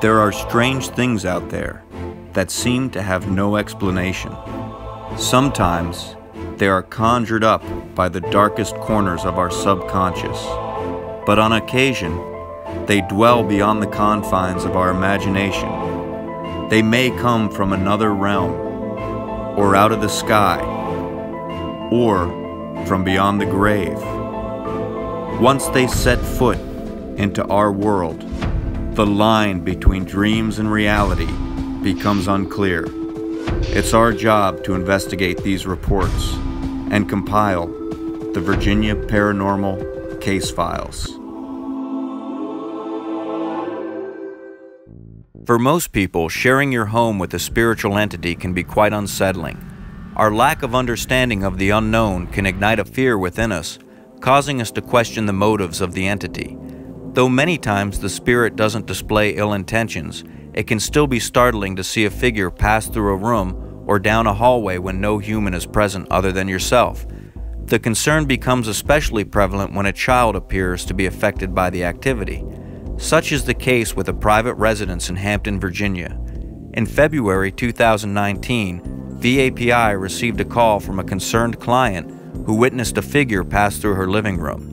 There are strange things out there that seem to have no explanation. Sometimes they are conjured up by the darkest corners of our subconscious, but on occasion they dwell beyond the confines of our imagination. They may come from another realm, or out of the sky, or from beyond the grave. Once they set foot into our world, the line between dreams and reality becomes unclear. It's our job to investigate these reports and compile the Virginia Paranormal Case Files. For most people, sharing your home with a spiritual entity can be quite unsettling. Our lack of understanding of the unknown can ignite a fear within us, causing us to question the motives of the entity. Though many times the spirit doesn't display ill intentions, it can still be startling to see a figure pass through a room or down a hallway when no human is present other than yourself. The concern becomes especially prevalent when a child appears to be affected by the activity. Such is the case with a private residence in Hampton, Virginia. In February 2019, VAPI received a call from a concerned client who witnessed a figure pass through her living room.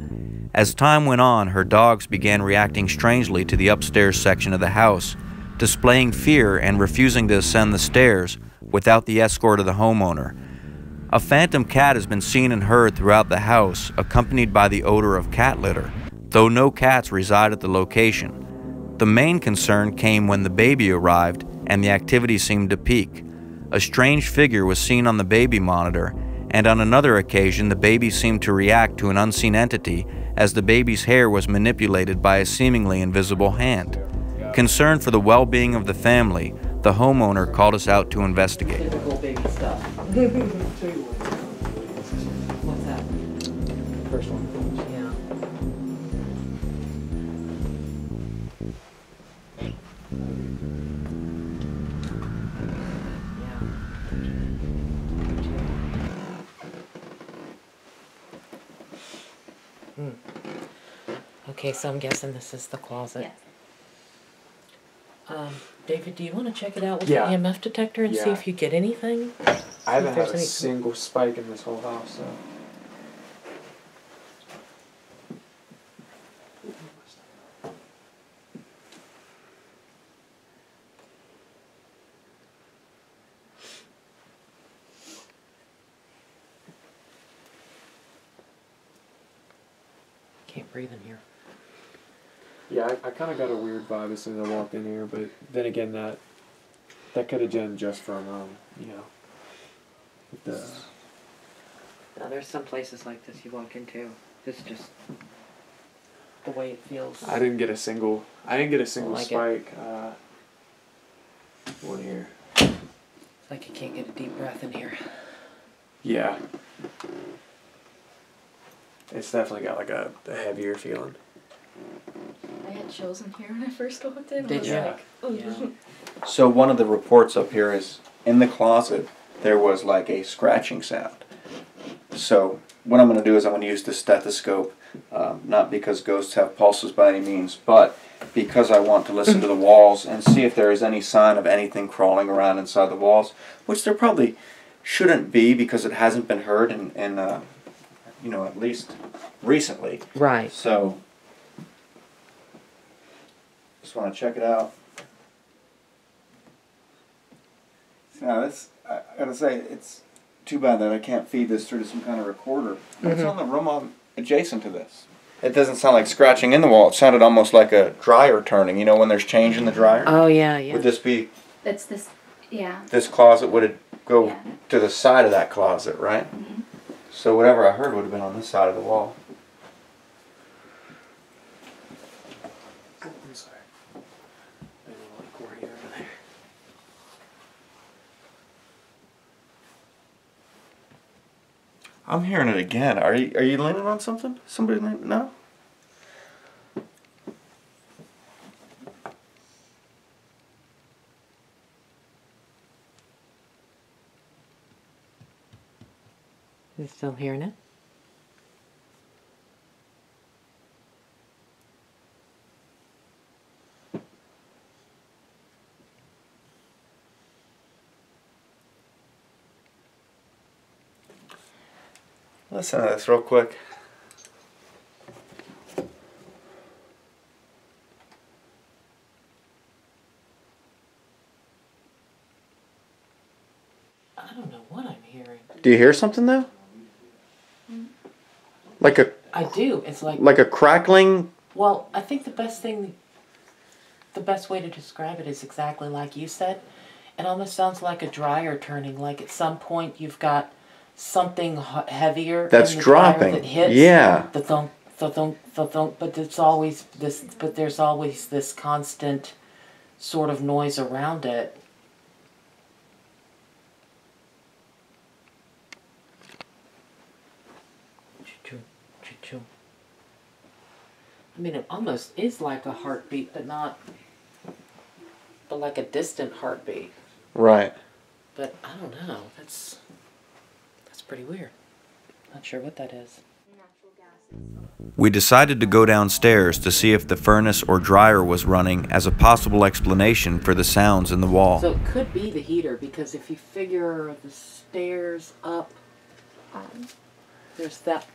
As time went on, her dogs began reacting strangely to the upstairs section of the house, displaying fear and refusing to ascend the stairs without the escort of the homeowner. A phantom cat has been seen and heard throughout the house, accompanied by the odor of cat litter, though no cats reside at the location. The main concern came when the baby arrived and the activity seemed to peak. A strange figure was seen on the baby monitor, and on another occasion the baby seemed to react to an unseen entity as the baby's hair was manipulated by a seemingly invisible hand. Concerned for the well-being of the family, the homeowner called us out to investigate. Typical baby stuff. What's that? First one. Yeah. Okay, so I'm guessing this is the closet. Yes. David, do you want to check it out with Yeah. the EMF detector and see Yeah. if you get anything? I haven't if there's had a any- single spike in this whole house, so. Can't breathe in here. Yeah, I kind of got a weird vibe as soon as I walked in here, but then again, that could have been just from, you know, the. Now, there's some places like this you walk into. It's just the way it feels. I didn't get a single like spike. One here. It's like you can't get a deep breath in here. Yeah. It's definitely got like a heavier feeling. I had chills in here when I first walked in. Did I was you? like, oh. Yeah. So one of the reports up here is, in the closet, there was like a scratching sound. So what I'm going to do is I'm going to use the stethoscope, not because ghosts have pulses by any means, but because I want to listen to the walls and see if there is any sign of anything crawling around inside the walls, which there probably shouldn't be because it hasn't been heard in you know, at least recently. Right. So just want to check it out. Now this, I gotta say, it's too bad that I can't feed this through to some kind of recorder. But it's on the room adjacent to this. It doesn't sound like scratching in the wall. It sounded almost like a dryer turning. You know, when there's change in the dryer. Oh, yeah, yeah. Would this be? That's this, yeah. This closet would it go Yeah. to the side of that closet, right? Mm-hmm. So whatever I heard would have been on this side of the wall. I'm sorry. I don't want to over there. I'm hearing it again. Are you leaning on something? Somebody leaning? No? You still hearing it? Listen to this real quick. I don't know what I'm hearing. Do you hear something though? Like a I do. It's like a crackling. Well, I think the best way to describe it is exactly like you said. It almost sounds like a dryer turning. Like at some point you've got something heavier That's in the dropping. dryer that hits. Yeah. The thunk, the thunk, the thunk. But it's always this. But there's always this constant sort of noise around it. Choo-choo, choo-choo. I mean, it almost is like a heartbeat, but like a distant heartbeat. Right. But I don't know. That's pretty weird. Not sure what that is. We decided to go downstairs to see if the furnace or dryer was running as a possible explanation for the sounds in the wall. So it could be the heater, because if you figure the stairs up, there's that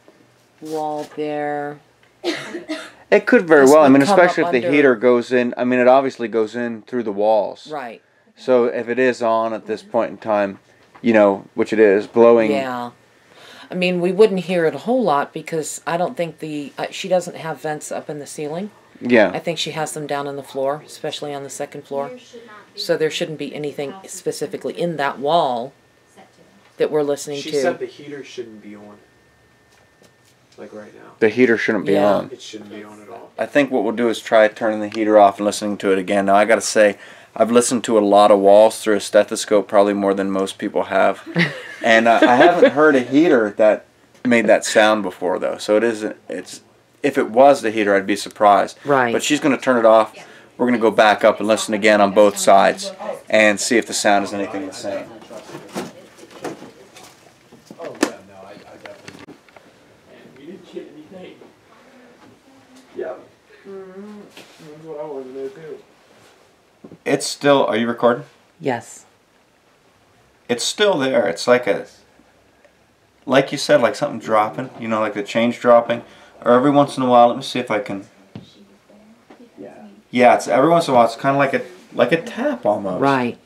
wall there. It could very This well. I would mean, come especially up if the under- heater goes in. I mean, it obviously goes in through the walls. Right. So if it is on at this point in time, you know, which it is, blowing. Yeah. I mean, we wouldn't hear it a whole lot because I don't think she doesn't have vents up in the ceiling. Yeah. I think she has them down on the floor, especially on the second floor. So there shouldn't be anything specifically in that wall that we're listening She to. said the heater shouldn't be on. Like right now. The heater shouldn't be Yeah. on. It shouldn't be on at all. I think what we'll do is try turning the heater off and listening to it again. Now, I got to say, I've listened to a lot of walls through a stethoscope, probably more than most people have. And I haven't heard a heater that made that sound before, though. So if it was the heater, I'd be surprised. Right. But she's going to turn it off. We're going to go back up and listen again on both sides and see if the sound is anything the same. Oh yeah, no, I definitely. And we didn't get anything. Yeah. That's what I wanted to know too. It's still, are you recording? Yes. It's still there. It's like like you said, like something dropping, you know, like the change dropping. Or every once in a while, let me see if I can. Yeah, it's every once in a while, it's kind of like a tap almost. Right.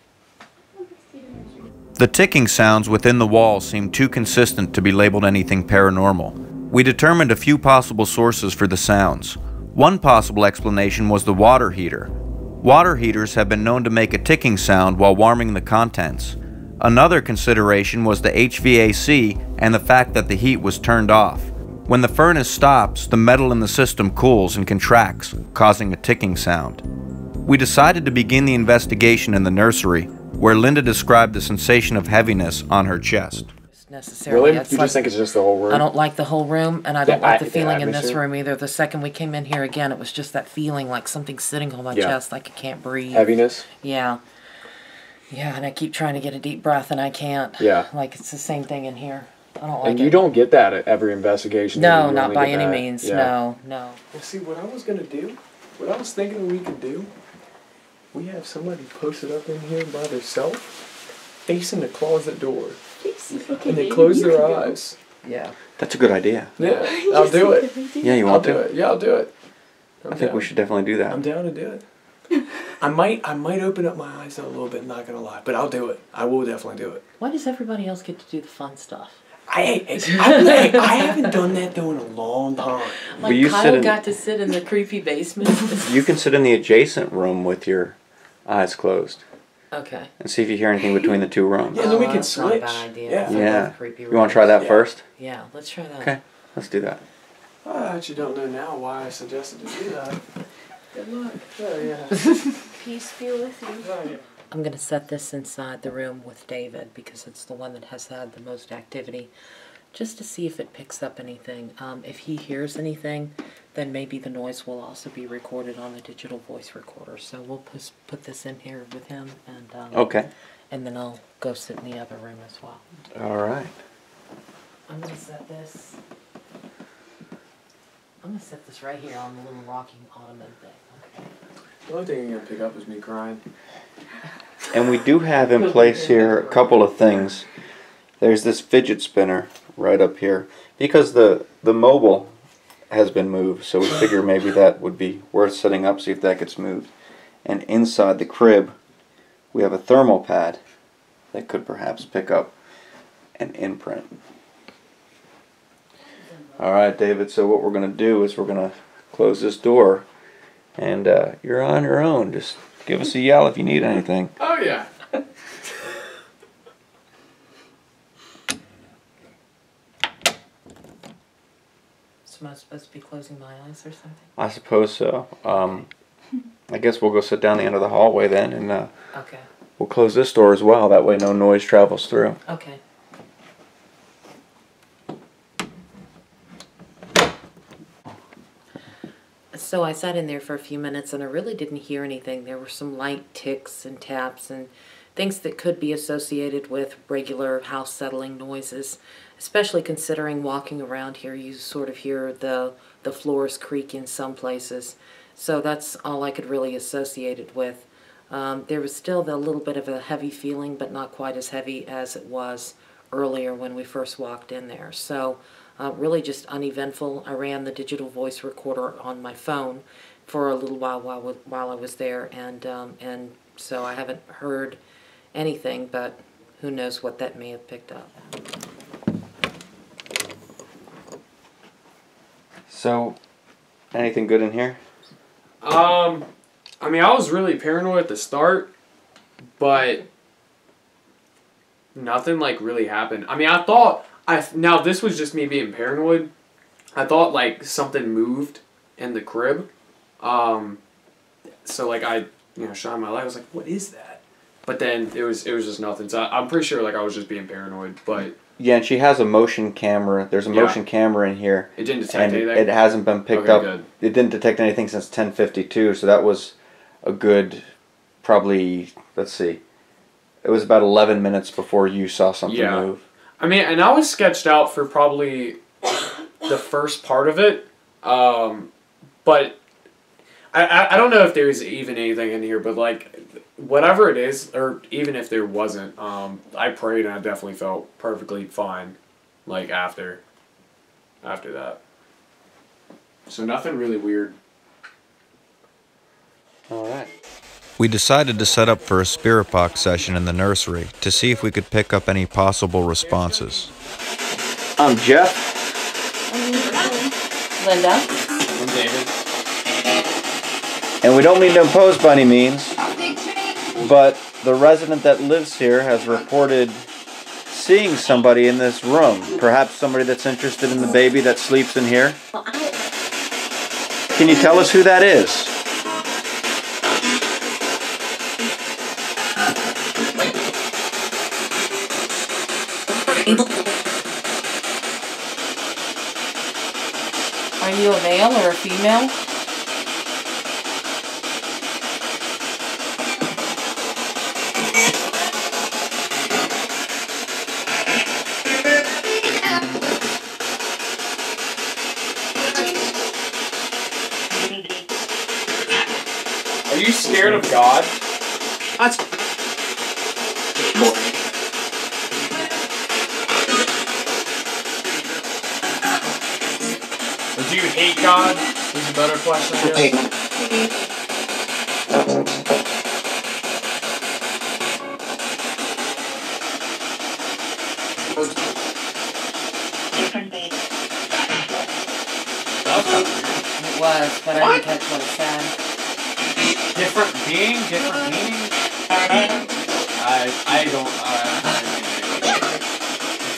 The ticking sounds within the wall seemed too consistent to be labeled anything paranormal. We determined a few possible sources for the sounds. One possible explanation was the water heater. Water heaters have been known to make a ticking sound while warming the contents. Another consideration was the HVAC and the fact that the heat was turned off. When the furnace stops, the metal in the system cools and contracts, causing a ticking sound. We decided to begin the investigation in the nursery, where Linda described the sensation of heaviness on her chest. Necessarily. Really? It's You just think it's just the whole room? I don't like the whole room, and I don't like the the feeling in this atmosphere? room either. The second we came in here again, it was just that feeling like something's sitting on my Yeah. chest, like I can't breathe. Heaviness? Yeah. Yeah, and I keep trying to get a deep breath, and I can't. Yeah. Like, it's the same thing in here. I don't like And it. you don't get that at every investigation. No, You not only by get any that. means. Yeah. No, no. Well, see, what I was going to do, what I was thinking we could do, we have somebody posted up in here by themselves, facing the closet door, and they close their eyes. Yeah. That's a good idea. Yeah, I'll do it. Yeah, you I'll want do to? it. Yeah, I'll do it. I think we should definitely do that. I'm down to do it. I might open up my eyes a little bit, not gonna lie, but I'll do it. I will definitely do it. Why does everybody else get to do the fun stuff? I haven't done that though in a long time. Like, you sit Kyle in- got to sit in the creepy basement. You can sit in the adjacent room with your eyes closed Okay. and see if you hear anything between the two rooms. Yeah, then we can that's not a switch. bad idea. Yeah. I Yeah. love creepy You want to try that Yeah. first? Yeah, let's try that. Okay, let's do that. I actually don't know now why I suggested to do that. Good luck. Oh yeah. Peace be with you. Oh, yeah. I'm going to set this inside the room with David because it's the one that has had the most activity, just to see if it picks up anything. If he hears anything, then maybe the noise will also be recorded on the digital voice recorder. So we'll put this in here with him, and Okay. and then I'll go sit in the other room as well. All right. I'm going to set this. I'm going to set this right here on the little rocking ottoman thing. Okay. The only thing you're gonna pick up is me crying. And we do have in place here a couple of things. There's this fidget spinner, right up here. Because the mobile has been moved, so we figure maybe that would be worth setting up, see if that gets moved. And inside the crib, we have a thermal pad that could perhaps pick up an imprint. Alright, David, so what we're going to do is we're going to close this door, and you're on your own. Just give us a yell if you need anything. Oh, yeah. So am I supposed to be closing my eyes or something? I suppose so. I guess we'll go sit down the end of the hallway then, and Okay. we'll close this door as well. That way no noise travels through. Okay. So I sat in there for a few minutes and I really didn't hear anything. There were some light ticks and taps and things that could be associated with regular house settling noises, especially considering walking around here you sort of hear the floors creak in some places. So that's all I could really associate it with. There was still a little bit of a heavy feeling, but not quite as heavy as it was earlier when we first walked in there. So really just uneventful. I ran the digital voice recorder on my phone for a little while I was there, and so I haven't heard anything, but who knows what that may have picked up. So, anything good in here? I mean, I was really paranoid at the start, but nothing like really happened. I mean, I thought now this was just me being paranoid. I thought like something moved in the crib. So like I shined my light. I was like, what is that? But then it was just nothing. So I'm pretty sure like I was just being paranoid. But yeah, and she has a motion camera. There's a motion camera in here. It didn't detect anything? It hasn't been picked Okay, up. good. It didn't detect anything since 10:52, so that was a good, probably, let's see. It was about 11 minutes before you saw something move. I mean, and I was sketched out for probably the first part of it, but I don't know if there's even anything in here, but like whatever it is, or even if there wasn't, I prayed and I definitely felt perfectly fine, like after that. So nothing really weird. All right. We decided to set up for a spirit box session in the nursery to see if we could pick up any possible responses. I'm Jeff. Linda? I'm David. And we don't mean to impose by any means, but the resident that lives here has reported seeing somebody in this room. Perhaps somebody that's interested in the baby that sleeps in here. Can you tell us who that is? Are you a male or a female? Are you scared of God? Or do you hate God? Is a better question, I guess. It was, but I didn't catch what it said. Different being, different meaning? I don't,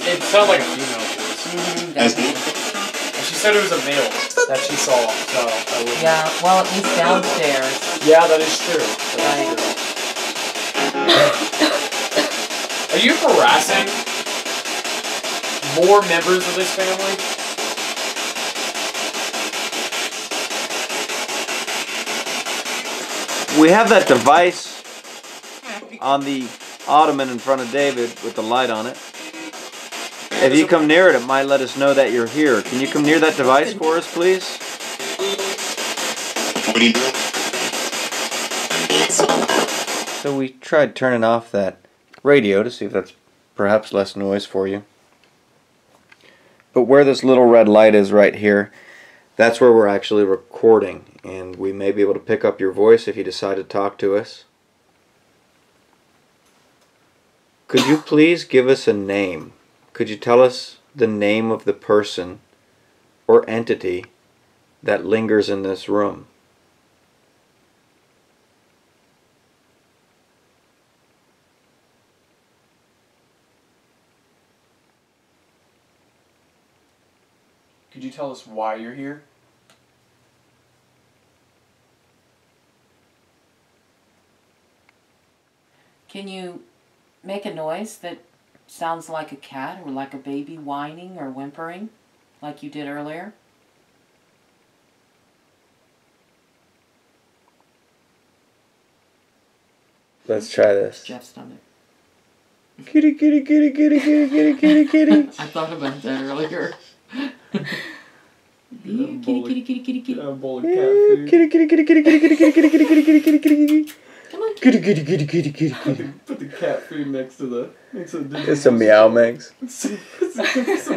it sounds like a female voice. Definitely. And she said it was a male that she saw, so that would Yeah, well, at least downstairs. Yeah, that is true. Right. Are you harassing more members of this family? We have that device on the ottoman in front of David with the light on it. If you come near it, it might let us know that you're here. Can you come near that device for us, please? So we tried turning off that radio to see if that's perhaps less noise for you. But where this little red light is right here, that's where we're actually recording, and we may be able to pick up your voice if you decide to talk to us. Could you please give us a name? Could you tell us the name of the person or entity that lingers in this room? Could you tell us why you're here? Can you make a noise that sounds like a cat or like a baby whining or whimpering like you did earlier? Let's try this. Jeff's stomach. Kitty, kitty, kitty, kitty, kitty, kitty, kitty, kitty. I thought about that earlier. Kitty, Kitty, kitty, kitty, kitty. A bowl of cat food. Kitty, kitty, kitty, kitty, kitty, kitty, kitty, kitty, kitty, kitty, kitty, kitty, kitty. Come on. Kitty, kitty, kitty, kitty, kitty, kitty. Put the cat food next to the It's some meow mix. some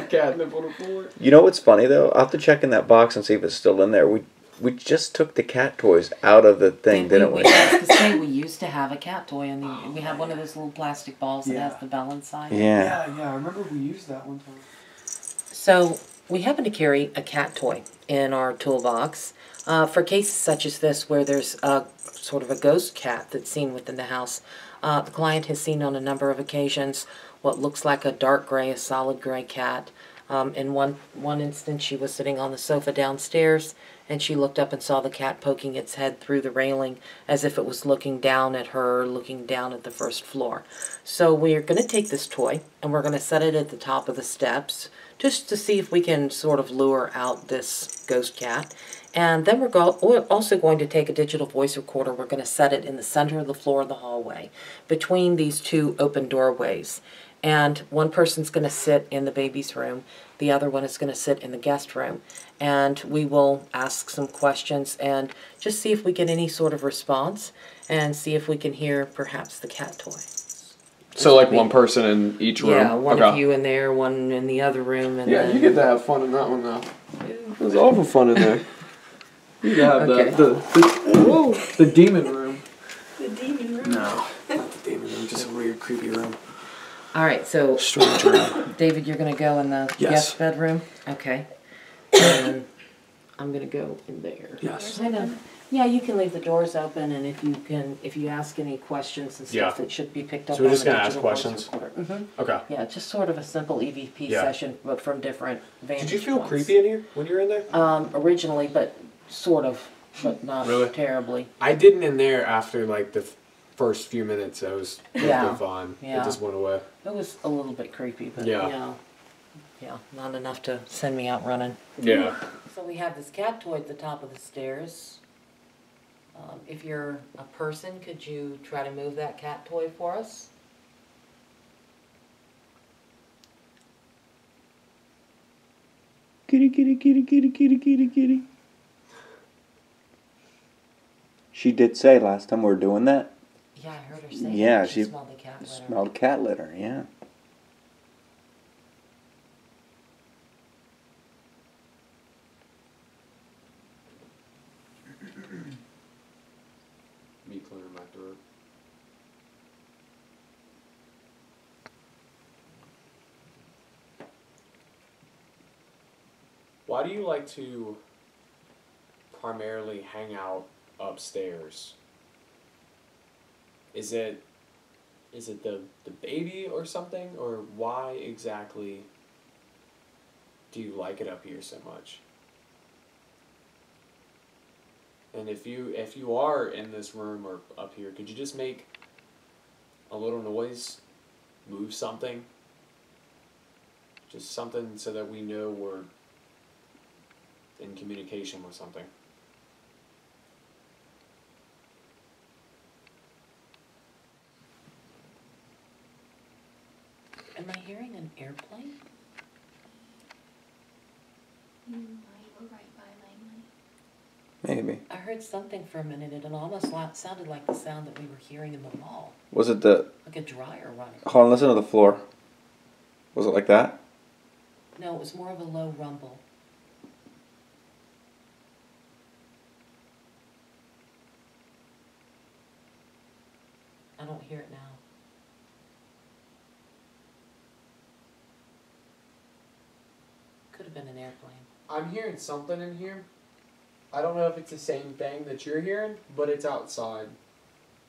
catnip on the floor. You know what's funny though? I'll have to check in that box and see if it's still in there. We just took the cat toys out of the thing, didn't we? I was to say, we used to have a cat toy, and we had one of those little plastic balls that has the bell inside. Yeah. Yeah, I remember we used that one time. So we happen to carry a cat toy in our toolbox for cases such as this where there's a sort of a ghost cat that's seen within the house. The client has seen on a number of occasions what looks like a dark gray, a solid gray cat. In one instance, she was sitting on the sofa downstairs, and she looked up and saw the cat poking its head through the railing as if it was looking down at her, looking down at the first floor. So we're going to take this toy, and we're going to set it at the top of the steps, just to see if we can sort of lure out this ghost cat. And then we're also going to take a digital voice recorder. We're going to set it in the center of the floor of the hallway, between these two open doorways. And one person's going to sit in the baby's room. The other one is going to sit in the guest room. And we will ask some questions and just see if we get any sort of response and see if we can hear perhaps the cat toy. So like one person in each room? Yeah, one of you in there, one in the other room. And yeah, then... you get to have fun in that one though. There's awful fun in there. You have the demon room. The demon room. No, not the demon room, just a weird, creepy room. All right, so Strange room. David, you're going to go in the guest bedroom? Okay. And I'm going to go in there. Yes. Yeah, you can leave the doors open, and if you ask any questions and stuff, it should be picked up. So we're on just the going to ask digital questions? Mm-hmm. Okay. Yeah, just sort of a simple EVP session, but from different vantage Did you feel points. creepy in here when you were in there? Originally, but sort of, but not Really? terribly. I didn't in there after like the first few minutes. I was fine. Yeah. It just went away. It was a little bit creepy, but Yeah. yeah, not enough to send me out running. Yeah. So we have this cat toy at the top of the stairs. If you're a person, could you try to move that cat toy for us? Kitty, kitty, kitty, kitty, kitty, kitty, kitty. She did say last time we were doing that. Yeah, I heard her say Yeah, that. she smelled the cat litter. smelled cat litter, yeah. Me clearing my throat. Why do you like to primarily hang out upstairs? Is it the baby or something, or why exactly do you like it up here so much? And if you are in this room or up here, could you just make a little noise, move something, just something so that we know we're in communication with something? Am I hearing an airplane? You might go right by Langley. Maybe. I heard something for a minute, and it almost sounded like the sound that we were hearing in the mall. Was it the... Like a dryer running. Hold on, listen to the floor. Was it like that? No, it was more of a low rumble. I don't hear it now. Could have been an airplane. I'm hearing something in here. I don't know if it's the same thing that you're hearing, but it's outside.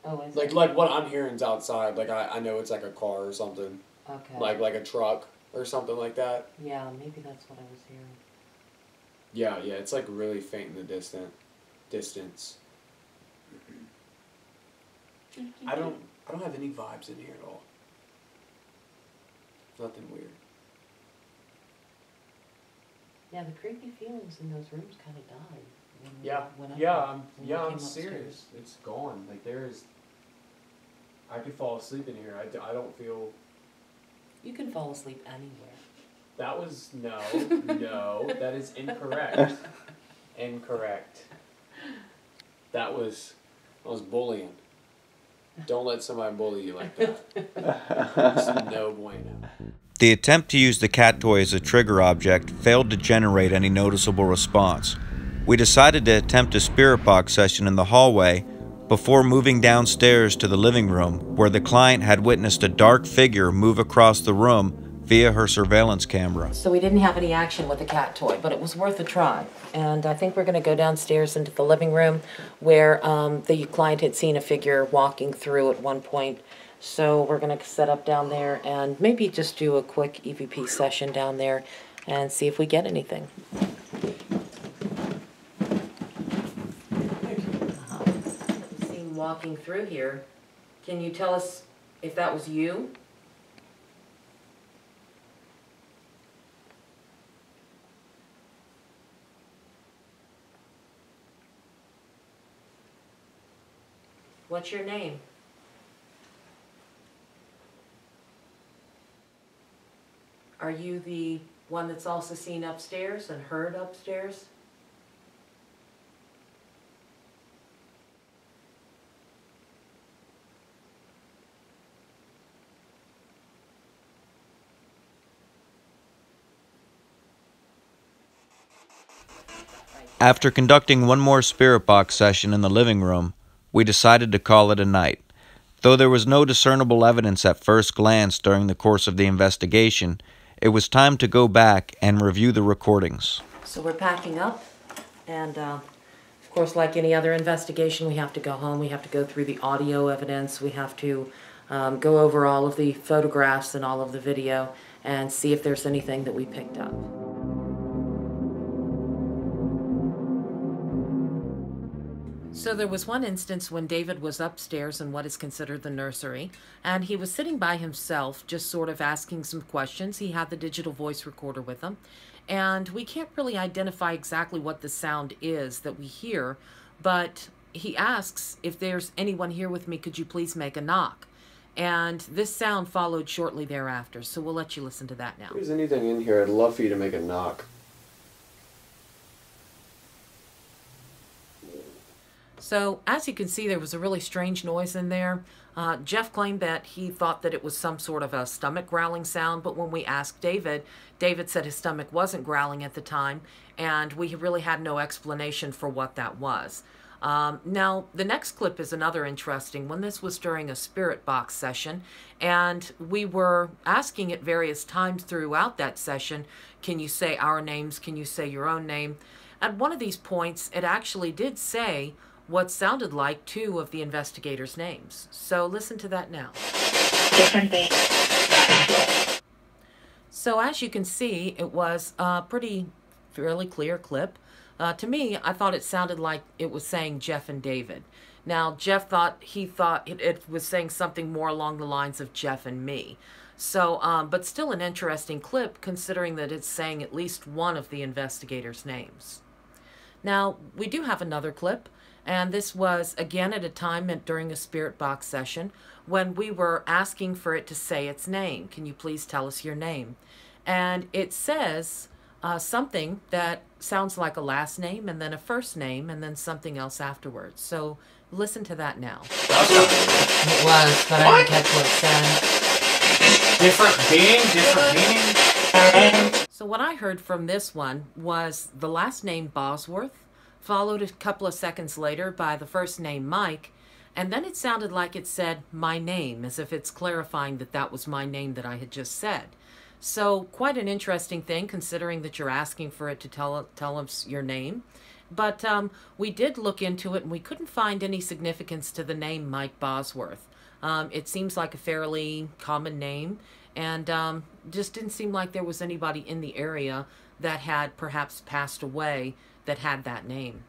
Oh, is Like it? like what I'm hearing's outside. Like I know it's like a car or something. Okay. Like a truck or something like that. Yeah, maybe that's what I was hearing. Yeah, it's like really faint in the distance. I don't have any vibes in here at all. Nothing weird. Yeah, the creepy feelings in those rooms kind of died. When we Yeah, went up yeah, there, I'm when we came I'm upstairs. serious. It's gone. Like there's. I could fall asleep in here. I don't feel. You can fall asleep anywhere. That was no, that is incorrect. Incorrect. That was bullying. Don't let somebody bully you like that. It's no bueno. The attempt to use the cat toy as a trigger object failed to generate any noticeable response. We decided to attempt a spirit box session in the hallway before moving downstairs to the living room, where the client had witnessed a dark figure move across the room via her surveillance camera. So we didn't have any action with the cat toy, but it was worth a try. And I think we're going to go downstairs into the living room where the client had seen a figure walking through at one point. So we're going to set up down there and maybe just do a quick EVP session down there and see if we get anything. Seen walking through here. Can you tell us if that was you? What's your name? Are you the one that's also seen upstairs and heard upstairs? After conducting one more spirit box session in the living room, we decided to call it a night. Though there was no discernible evidence at first glance during the course of the investigation, it was time to go back and review the recordings. So we're packing up, and of course, like any other investigation, we have to go home, we have to go through the audio evidence, we have to go over all of the photographs and all of the video and see if there's anything that we picked up. So there was one instance when David was upstairs in what is considered the nursery, and he was sitting by himself, just sort of asking some questions. He had the digital voice recorder with him, and we can't really identify exactly what the sound is that we hear, but he asks, if there's anyone here with me, could you please make a knock? And this sound followed shortly thereafter, so we'll let you listen to that now. If there's anything in here, I'd love for you to make a knock. So, as you can see, there was a really strange noise in there. Jeff claimed that he thought that it was some sort of a stomach growling sound, but when we asked David, David said his stomach wasn't growling at the time, and we really had no explanation for what that was. Now, the next clip is another interesting one. This was during a spirit box session, and we were asking at various times throughout that session, can you say our names, can you say your own name? At one of these points, it actually did say what sounded like two of the investigators' names. So listen to that now. Different thing. So as you can see, it was a fairly clear clip. To me, I thought it sounded like it was saying Jeff and David. Now, Jeff thought it was saying something more along the lines of Jeff and me. So, but still an interesting clip, considering that it's saying at least one of the investigators' names. Now, we do have another clip, and this was, again, at a time during a spirit box session when we were asking for it to say its name. Can you please tell us your name? And it says something that sounds like a last name and then a first name and then something else afterwards. So listen to that now. It was, but I didn't catch what it said. Different being, different meaning. So what I heard from this one was the last name Bosworth, followed a couple of seconds later by the first name Mike, and then it sounded like it said my name, as if it's clarifying that that was my name that I had just said. So quite an interesting thing, considering that you're asking for it to tell us your name. But we did look into it, and we couldn't find any significance to the name Mike Bosworth. It seems like a fairly common name, and just didn't seem like there was anybody in the area that had perhaps passed away that had that name.